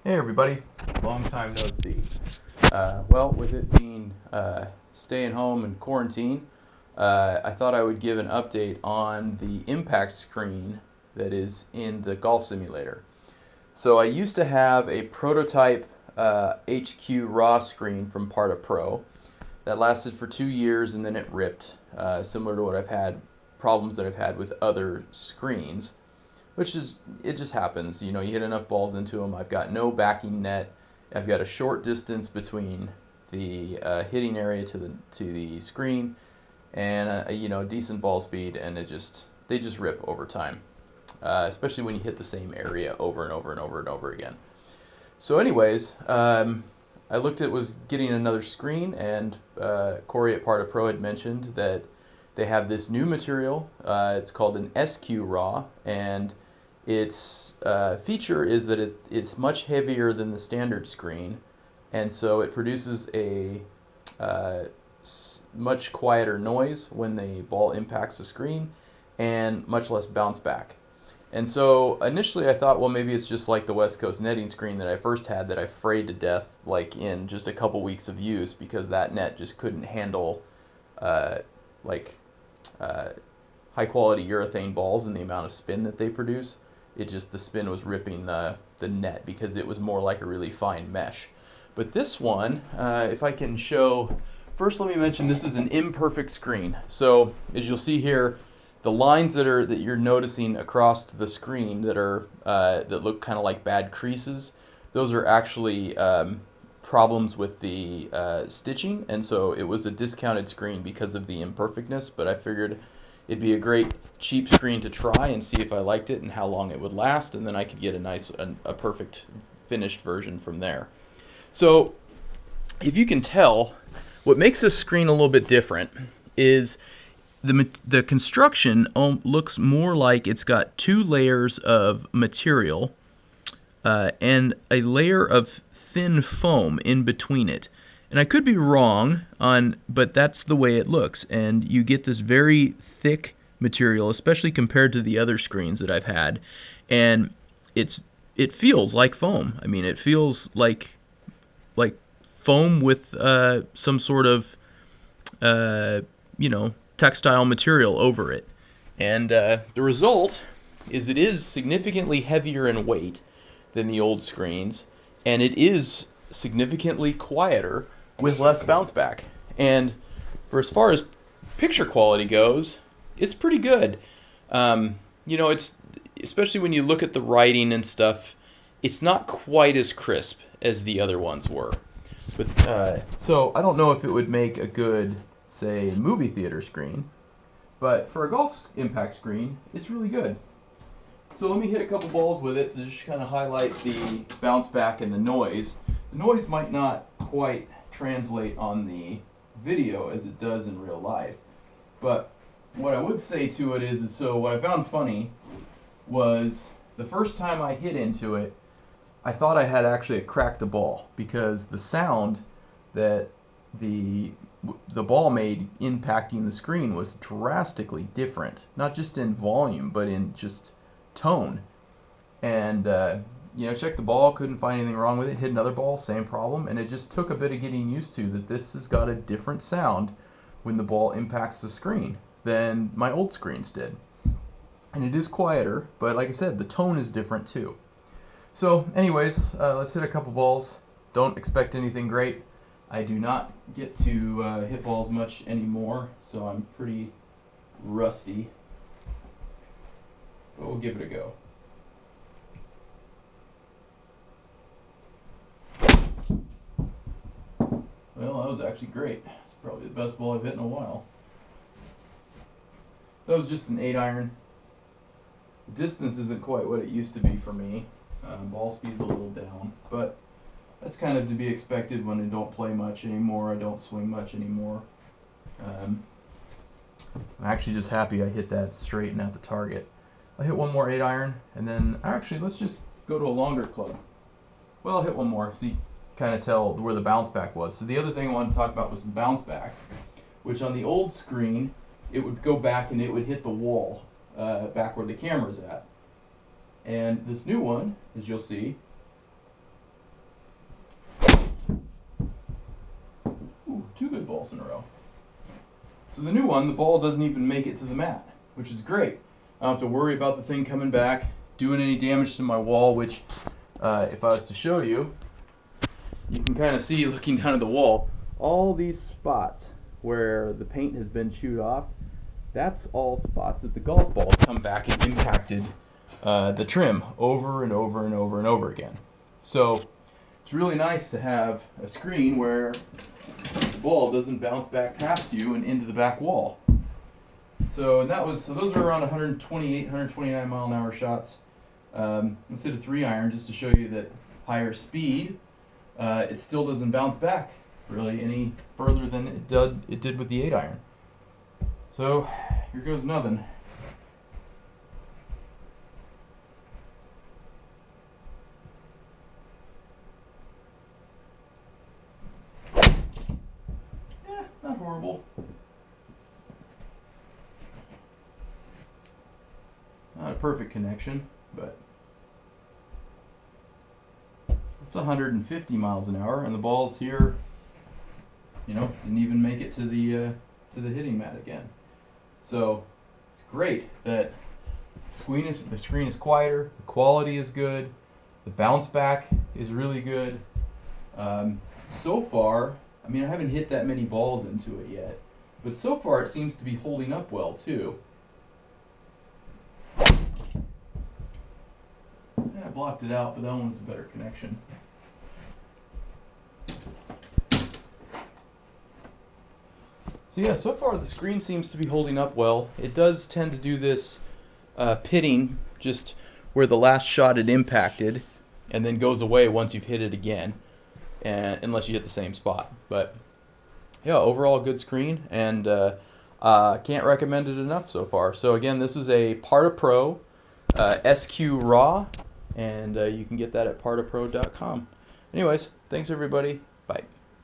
Hey everybody, long time no see. Well, with it being staying home and quarantine, I thought I would give an update on the impact screen that is in the golf simulator. So I used to have a prototype HQ raw screen from Par2Pro that lasted for 2 years and then it ripped, similar to what I've had problems that I've had with other screens, which is it just happens. You know, you hit enough balls into them. I've got no backing net. I've got a short distance between the hitting area to the screen, and decent ball speed, and they just rip over time, especially when you hit the same area over and over and over and over again. So, anyways, I looked at was getting another screen, and Corey at Par2Pro had mentioned that they have this new material. It's called an SQ Raw, and its feature is that it's much heavier than the standard screen, and so it produces a much quieter noise when the ball impacts the screen, and much less bounce back. And so initially I thought, well, maybe it's just like the West Coast netting screen that I first had that I frayed to death like in just a couple weeks of use because that net just couldn't handle uh, like high quality urethane balls and the amount of spin that they produce. The spin was ripping the net because it was more like a really fine mesh. But this one, if I can show, first let me mention this is an imperfect screen. So as you'll see here, the lines that you're noticing across the screen that look kind of like bad creases, those are actually problems with the stitching, and so it was a discounted screen because of the imperfectness. But I figured it'd be a great cheap screen to try and see if I liked it and how long it would last, and then I could get a perfect finished version from there. So if you can tell, what makes this screen a little bit different is the construction looks more like it's got two layers of material and a layer of thin foam in between it. And I could be wrong but that's the way it looks. And you get this very thick material, especially compared to the other screens that I've had, and it feels like foam. I mean, it feels like foam with some sort of textile material over it. And the result is it is significantly heavier in weight than the old screens, and it is significantly quieter with less bounce back. And for as far as picture quality goes, it's pretty good. It's especially when you look at the writing and stuff, it's not quite as crisp as the other ones were. But so I don't know if it would make a good, say, movie theater screen, but for a golf impact screen, it's really good. So let me hit a couple balls with it to just kind of highlight the bounce back and the noise. The noise might not quite translate on the video as it does in real life, but what I would say to it is so what I found funny was the first time I hit into it, I thought I had actually cracked the ball because the sound that the ball made impacting the screen was drastically different, not just in volume but in just tone. And checked the ball, couldn't find anything wrong with it. Hit another ball, same problem, and it just took a bit of getting used to that this has got a different sound when the ball impacts the screen than my old screens did. And it is quieter, but like I said, the tone is different too. So anyways, let's hit a couple balls. Don't expect anything great. I do not get to hit balls much anymore, so I'm pretty rusty. But we'll give it a go. Well, that was actually great. It's probably the best ball I've hit in a while. That was just an 8-iron. The distance isn't quite what it used to be for me. Ball speed's a little down, but that's kind of to be expected when I don't play much anymore. I don't swing much anymore. I'm actually just happy I hit that straight and at the target. I'll hit one more 8-iron, and then actually let's just go to a longer club. Well, I'll hit one more so you kind of tell where the bounce back was. So the other thing I wanted to talk about was the bounce back, which on the old screen, it would go back and it would hit the wall back where the camera's at. And this new one, as you'll see, 2 good balls in a row. So the new one, the ball doesn't even make it to the mat, which is great. I don't have to worry about the thing coming back, doing any damage to my wall, which if I was to show you, you can kind of see looking down at the wall, all these spots where the paint has been chewed off, that's all spots that the golf balls come back and impacted the trim over and over and over and over again. So it's really nice to have a screen where the ball doesn't bounce back past you and into the back wall. So those are around 128, 129 mile an hour shots. Instead of 3-iron, just to show you that higher speed, it still doesn't bounce back really any further than it did with the 8-iron. So here goes nothing. Yeah, not horrible. Not a perfect connection, but it's 150 miles an hour, and the ball's here, you know, didn't even make it to the hitting mat again. So it's great that the screen is quieter, the quality is good, the bounce back is really good. So far, I mean, I haven't hit that many balls into it yet, but so far it seems to be holding up well too. I blocked it out, but that one's a better connection. So yeah, so far the screen seems to be holding up well. It does tend to do this pitting just where the last shot it impacted and then goes away once you've hit it again, and unless you hit the same spot. But yeah, overall good screen, and can't recommend it enough so far. So again, this is a Par2Pro SQ Raw, and you can get that at par2pro.com. Anyways, thanks everybody. Bye.